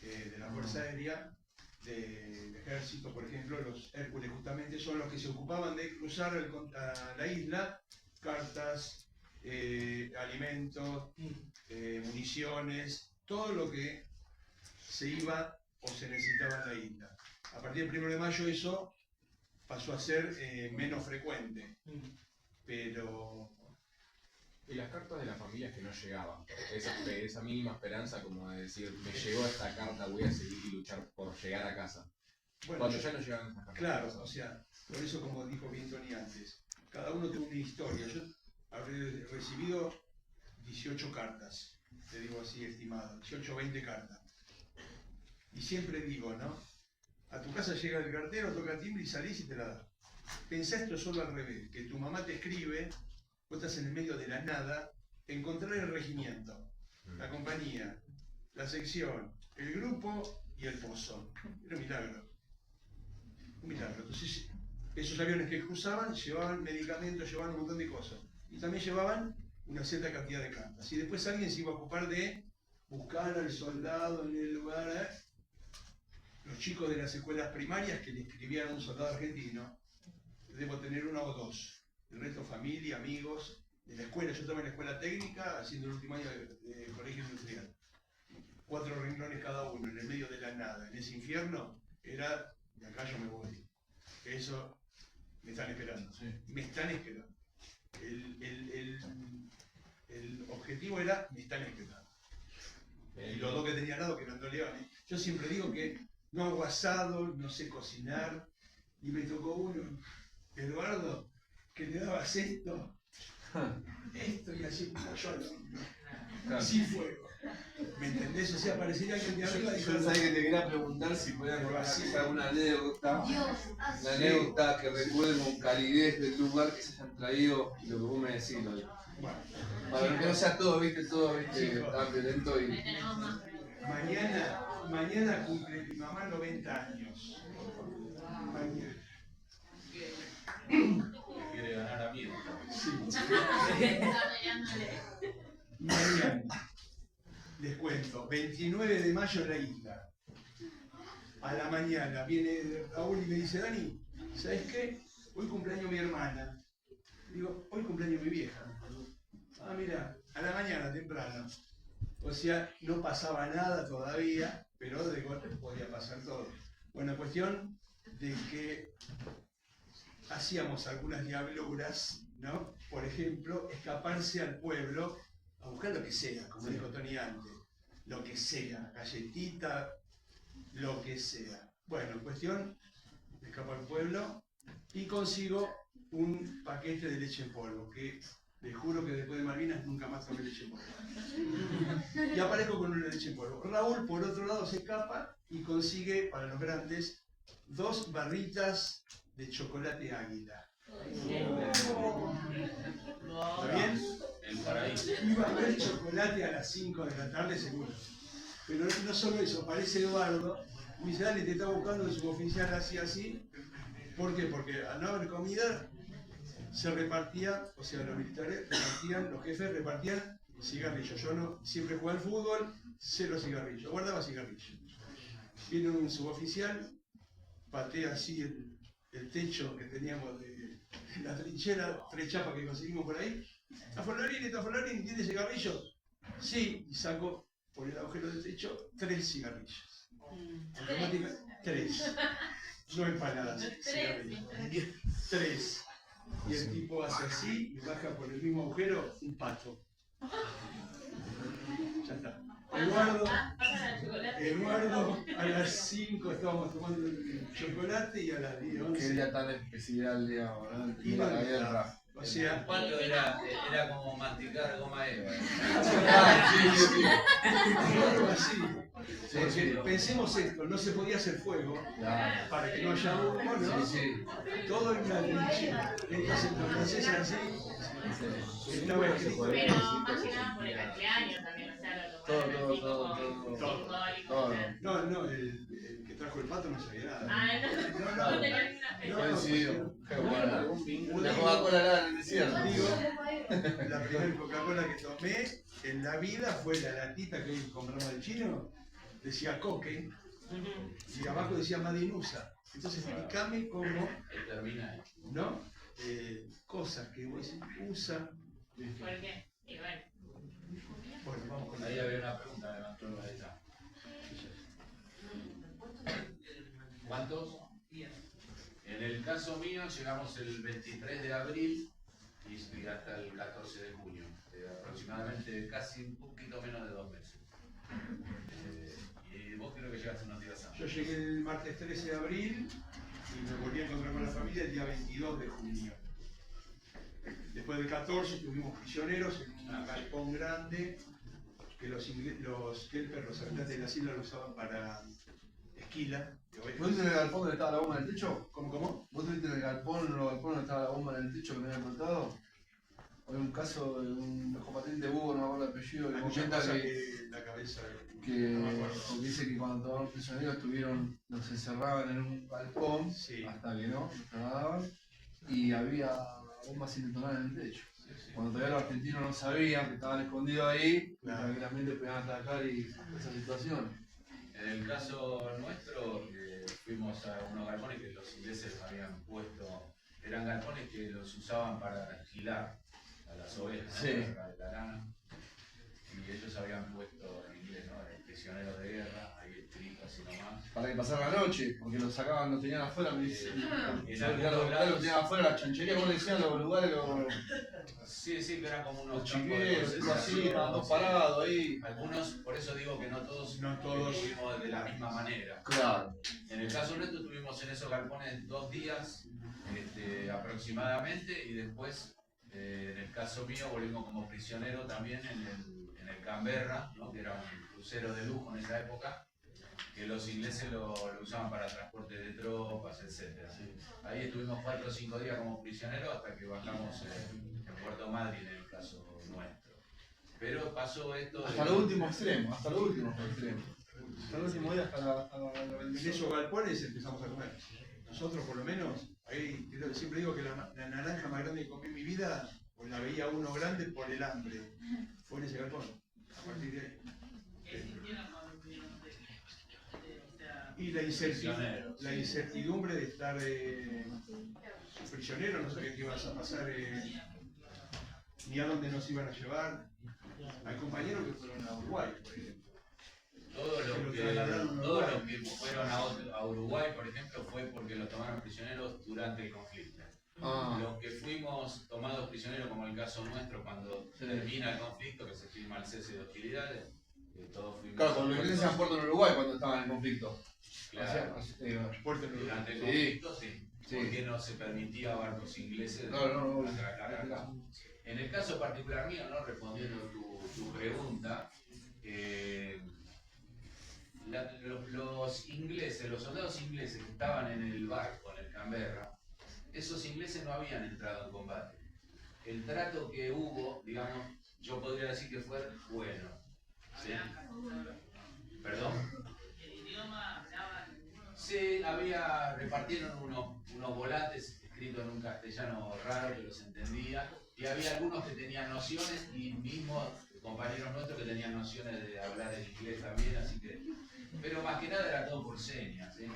de la Fuerza Aérea, del Ejército, por ejemplo, los Hércules justamente son los que se ocupaban de cruzar a la isla, cartas, alimentos, municiones, todo lo que se iba o se necesitaba en la isla. A partir del 1 de mayo eso pasó a ser menos frecuente, pero... Y las cartas de las familias que no llegaban, esa mínima esperanza como de decir, me llegó esta carta, voy a seguir y luchar por llegar a casa. Bueno, Cuando ya no llegaban esas cartas. claro, o sea, por eso como dijo bien Tony antes, cada uno tiene una historia. Yo habré recibido 18 cartas, te digo así estimado, 18 o 20 cartas. Y siempre digo, ¿no? A tu casa llega el cartero, toca el timbre y salís y te la da. Pensá esto solo al revés, que tu mamá te escribe, vos estás en el medio de la nada, encontrar el regimiento, la compañía, la sección, el grupo y el pozo. Era un milagro. Un milagro. Entonces, esos aviones que cruzaban llevaban medicamentos, llevaban un montón de cosas. Y también llevaban una cierta cantidad de cartas. Y después alguien se iba a ocupar de buscar al soldado en el lugar. Los chicos de las escuelas primarias que le escribían a un soldado argentino, debo tener 1 o 2. El resto familia, amigos, de la escuela. Yo estaba en la escuela técnica haciendo el último año de colegio industrial. 4 renglones cada uno, en el medio de la nada. En ese infierno era, de acá yo me voy. Eso me están esperando. Sí. Me están esperando. El objetivo era, me están esperando. Y los 2 que tenían al lado, que eran 2 leones. Yo siempre digo que no hago asado, no sé cocinar. Y me tocó uno, Eduardo, que le dabas esto y así yo no. Sin fuego. ¿Me entendés? O sea, parecería que el de arriba Yo sabía que te quería preguntar si podían compartir alguna anécdota. Una anécdota que recuerden con calidez del lugar que se hayan traído, lo que vos me decís, Bueno, para que no sea todo, viste, Chicos. tan violento y. Mañana cumple mi mamá 90 años. Mañana. Me quiere ganar a mí. Sí. Mañana. Les cuento, 29 de mayo en la isla. A la mañana viene Raúl y me dice, Dani, ¿sabes qué? Hoy cumpleaños mi hermana. Digo, hoy cumpleaños mi vieja. Ah, mira, a la mañana, temprano. O sea, no pasaba nada todavía, pero de golpe podía pasar todo. Bueno, cuestión de que hacíamos algunas diabluras, ¿no? Por ejemplo, escaparse al pueblo a buscar lo que sea, como dijo Tony antes. Lo que sea, galletita, lo que sea. Bueno, cuestión, me escapo al pueblo y consigo un paquete de leche en polvo, que les juro que después de Malvinas nunca más tomé leche en polvo. Y aparezco con una leche en polvo. Raúl, por otro lado, se escapa y consigue, para los grandes, 2 barritas de chocolate águila. ¿Está bien? El paraíso. Iba a haber chocolate a las 5 de la tarde seguro. Pero no solo eso, aparece Eduardo, me dice, dale, te está buscando el suboficial así. ¿Por qué? Porque al no haber comida, se repartía, o sea, los militares repartían, los jefes repartían cigarrillos. Yo no, siempre jugué al fútbol, 0 cigarrillos, guardaba cigarrillos. Viene un suboficial, patea así el techo que teníamos de la trinchera, 3 chapas que conseguimos por ahí. ¿Tafolarini, ¿tiene cigarrillos? Sí, y saco por el agujero del techo 3 cigarrillos. Automáticamente, 3. No empanadas, cigarrillos. 3. Y el tipo hace así y baja por el mismo agujero un pato. Ya está. Eduardo, a las 5 estábamos tomando el chocolate y a las 10, 11. Qué día tan especial, digamos, ¿no? Y La guerra. O sea, ¿Cuánto era como masticar goma eva? algo así. Porque pensemos esto, no se podía hacer fuego para que no haya humo, ¿no? Todo en una trinchera. Entonces los franceses así estaba escrito. Pero más que nada por el cumpleaños también, o sea, lo tomaron Todo. No, el que trajo el pato no sabía nada. no tenía ninguna Qué bueno. Una Coca-Cola helada en el desierto. Digo, la primera Coca-Cola que tomé en la vida fue la latita que hoy compramos del chino, decía Coque, y abajo decía Madinusa. Entonces explícame cómo, ¿no? Cosas que vos decís, usa. ¿Por qué? Y bueno. Bueno, vamos con Ahí había una pregunta, levantó la esa. ¿Cuántos? En el caso mío llegamos el 23 de abril y hasta el 14 de junio, aproximadamente casi un poquito menos de 2 meses. Y vos creo que llegaste unos días antes. Yo llegué el martes 13 de abril y me volví a encontrar con la familia el día 22 de junio. Después del 14 estuvimos prisioneros en un galpón grande que los kelpers, los habitantes de las islas lo usaban para esquila. ¿Vos viste en el galpón donde estaba la bomba en el techo? ¿Cómo? ¿Vos viste en el galpón donde estaba la bomba en el techo que me habían contado? Hay un caso de un combatiente Hugo, no me acuerdo el apellido, que comenta que la cabeza porque dice que cuando todos los prisioneros estuvieron, los encerraban en un galpón hasta que no, los trasladaban y había bombas sin detonar en el techo. Cuando todavía los argentinos no sabían que estaban escondidos ahí, tranquilamente podían atacar y esa situación. En el caso nuestro, fuimos a unos galpones que los ingleses habían puesto, eran galpones que los usaban para esquilar a las ovejas, ¿no? Para la lana, y ellos habían puesto en inglés, ¿no? Prisioneros de guerra, ahí escrito así nomás. Para que pasaran la noche, porque los sacaban, los tenían afuera, me dicen. Los tenían afuera, la chanchería, como decían los lugares, Sí, que eran como unos chiqueros, así, estaban todos parados ahí. Algunos, por eso digo que no todos estuvimos de la misma manera. Claro. En el caso nuestro estuvimos en esos galpones 2 días aproximadamente y después, en el caso mío, volvimos como prisionero también en el Canberra, ¿no? Que era un crucero de lujo en esa época. que los ingleses lo usaban para transporte de tropas, etc. Ahí estuvimos 4 o 5 días como prisioneros hasta que bajamos en Puerto Madryn, en el caso nuestro. Pero pasó esto... Hasta lo último extremo, hasta lo último extremo. Hasta el último día, en esos galpones empezamos a comer. Nosotros, por lo menos, ahí siempre digo que la naranja más grande que comí en mi vida, pues la veía uno grande por el hambre. Fue en ese galpón. A partir de ahí. Y la incertidumbre de estar prisionero, no sabía qué ibas a pasar, ni a dónde nos iban a llevar. Hay compañeros que fueron a Uruguay, por ejemplo. Todos los que fueron a Uruguay, por ejemplo, fue porque los tomaron prisioneros durante el conflicto. Los que fuimos tomados prisioneros, como el caso nuestro, cuando termina el conflicto, que se firma el cese de hostilidades, todos fuimos... Claro, cuando los ingleses se han puesto en Uruguay cuando estaban en el conflicto. Claro, durante el conflicto, sí. Porque no se permitía a barcos ingleses atracar acá. En el caso particular mío, ¿no? Respondiendo tu pregunta, los ingleses, los soldados ingleses que estaban en el barco, en el Canberra, esos ingleses no habían entrado en combate. El trato que hubo, digamos, yo podría decir que fue bueno. ¿Sí? ¿Perdón? ¿El idioma hablaban? Sí, repartieron unos volantes escritos en un castellano raro que los entendía, y había algunos que tenían nociones, y mismos compañeros nuestros que tenían nociones de hablar el inglés también, así que... Pero más que nada era todo por señas, ¿sí?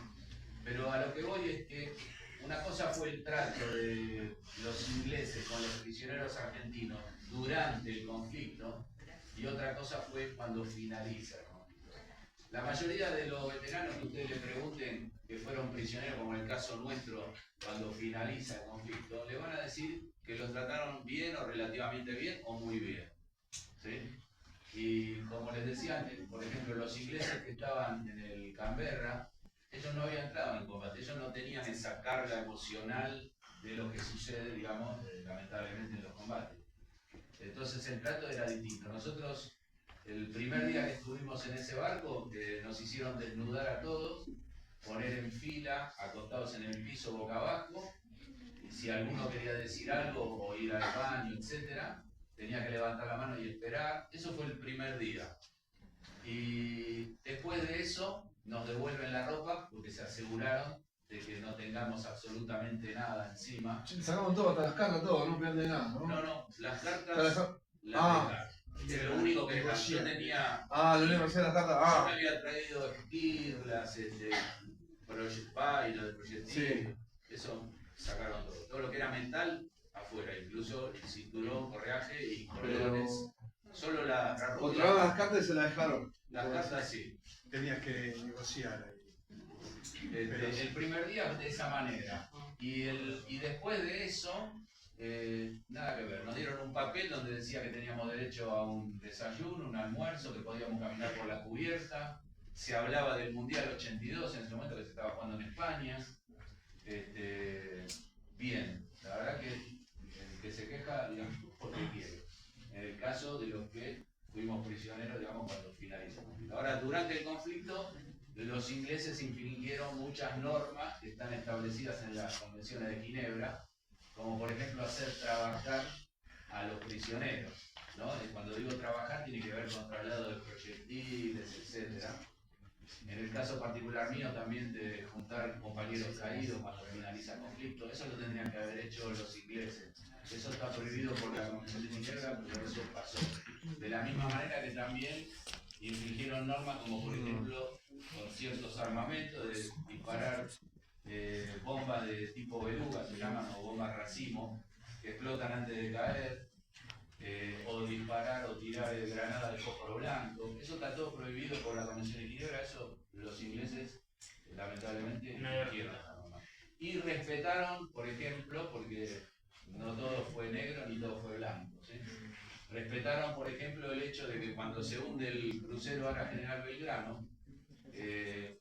Pero a lo que voy es que una cosa fue el trato de los ingleses con los prisioneros argentinos durante el conflicto, y otra cosa fue cuando finaliza el conflicto. La mayoría de los veteranos que ustedes le pregunten que fueron prisioneros, como el caso nuestro, cuando finaliza el conflicto, le van a decir que los trataron bien o relativamente bien o muy bien. ¿Sí? Y como les decía antes, por ejemplo, los ingleses que estaban en el Canberra, ellos no habían entrado en el combate, ellos no tenían esa carga emocional de lo que sucede, digamos, lamentablemente en los combates. Entonces el trato era distinto. Nosotros, el primer día que estuvimos en ese barco, nos hicieron desnudar a todos, poner en fila, acostados en el piso boca abajo, y si alguno quería decir algo o ir al baño, etcétera, tenía que levantar la mano y esperar. Eso fue el primer día. Y después de eso nos devuelven la ropa porque se aseguraron de que no tengamos absolutamente nada encima. Sacamos todo, hasta las cartas, todo, no pierde nada, ¿no? No, las cartas las dejaron. Lo único que yo tenía... lo único que hacía las cartas, Yo me había traído esquirlas, Project Pi, lo de proyectil, eso sacaron todo. Todo lo que era mental, afuera, incluso el cinturón, correaje y cordones. Solo la ropa. Controlaban las cartas y se las dejaron. Las cartas sí. Tenías que negociar ahí. El primer día de esa manera. Y después de eso, nada que ver. Nos dieron un papel donde decía que teníamos derecho a un desayuno, un almuerzo, que podíamos caminar por la cubierta. Se hablaba del Mundial 82 en ese momento que se estaba jugando en España. Bien, la verdad que el que se queja, digamos, porque quiere. En el caso de los que fuimos prisioneros, digamos, cuando finalizó el conflicto. Ahora, durante el conflicto, los ingleses infringieron muchas normas que están establecidas en las convenciones de Ginebra, como por ejemplo hacer trabajar a los prisioneros, ¿no? Y cuando digo trabajar tiene que ver con traslado de proyectiles, etc. En el caso particular mío también de juntar compañeros caídos cuando finaliza el conflicto, eso lo tendrían que haber hecho los ingleses. Eso está prohibido por la Convención de Ginebra, pero eso pasó. De la misma manera que también infringieron normas como por ejemplo con ciertos armamentos de disparar bombas de tipo beluga, se llaman, o bombas racimo, que explotan antes de caer, o disparar o tirar granadas de fósforo blanco. Eso está todo prohibido por la Convención de Ginebra, eso los ingleses lamentablemente infringieron esa norma. Y respetaron, por ejemplo, porque no todo fue negro ni todo fue blanco, ¿sí? Respetaron, por ejemplo, el hecho de que cuando se hunde el crucero Ara General Belgrano,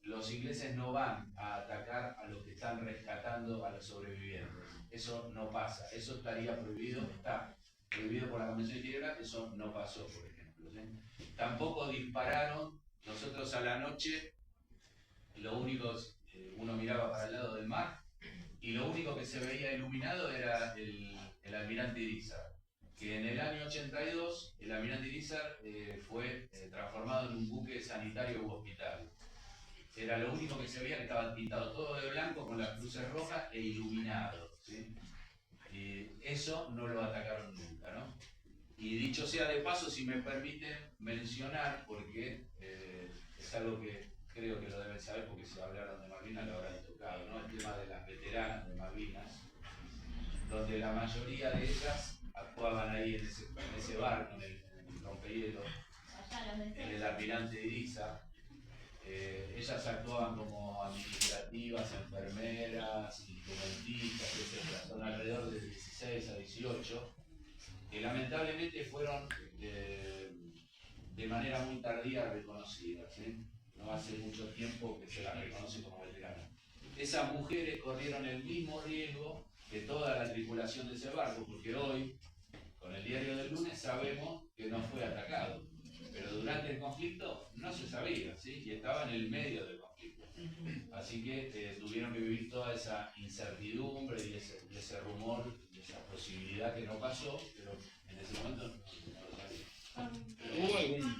los ingleses no van a atacar a los que están rescatando a los sobrevivientes. Eso no pasa, eso estaría prohibido, está prohibido por la Convención de Ginebra, eso no pasó, por ejemplo, ¿sí? Tampoco dispararon, nosotros a la noche lo único, uno miraba para el lado del mar, y lo único que se veía iluminado era el almirante Irizar, que en el año 82 el almirante Irizar fue transformado en un buque sanitario u hospital. Era lo único que se veía, que estaba pintado todo de blanco con las cruces rojas e iluminado, ¿sí? Y eso no lo atacaron nunca, ¿no? Y dicho sea de paso, si me permiten mencionar, porque es algo que creo que lo deben saber, porque si hablaron de Malvinas lo habrán tocado, ¿no? El tema de las veteranas de Malvinas, donde la mayoría de ellas actuaban ahí en ese barco, en el rompehielos, en el almirante Irizar. Ellas actuaban como administrativas, enfermeras, instrumentistas, etc. Son alrededor de 16 a 18, que lamentablemente fueron de manera muy tardía reconocidas, ¿sí? No hace mucho tiempo que se las reconoce como veteranas. Esas mujeres corrieron el mismo riesgo que toda la tripulación de ese barco, porque hoy, con el diario del lunes, sabemos que no fue atacado. Pero durante el conflicto no se sabía, ¿sí? Y estaba en el medio del conflicto. Así que tuvieron que vivir toda esa incertidumbre y ese rumor, y esa posibilidad que no pasó, pero en ese momento no lo sabían. ¿Hubo algún